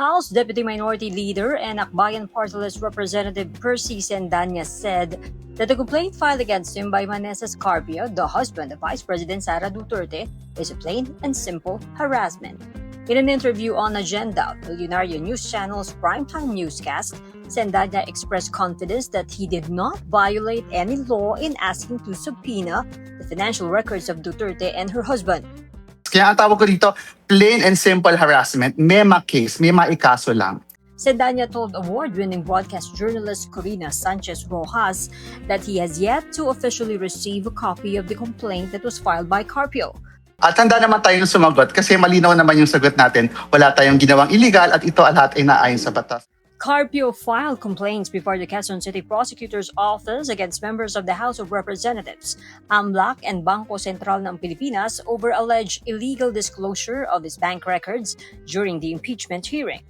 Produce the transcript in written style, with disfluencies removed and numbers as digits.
House Deputy Minority Leader and Akbayan Party List Representative Percy Sendanya said that the complaint filed against him by Maneses Carpio, the husband of Vice President Sara Duterte, is a plain and simple harassment. In an interview on Agenda, Milyonario News Channel's primetime newscast, Sendanya expressed confidence that he did not violate any law in asking to subpoena the financial records of Duterte and her husband. Kaya ang tawag ko dito, plain and simple harassment. May case, may maikaso lang. Sendanya told award-winning broadcast journalist Corina Sanchez Rojas that he has yet to officially receive a copy of the complaint that was filed by Carpio. At handa naman tayong sumagot kasi malinaw naman yung sagot natin. Wala tayong ginawang illegal at ito lahat ay naayon sa batas. Carpio filed complaints before the Quezon City Prosecutor's Office against members of the House of Representatives, AMLAC and Bangko Sentral ng Pilipinas over alleged illegal disclosure of his bank records during the impeachment hearing.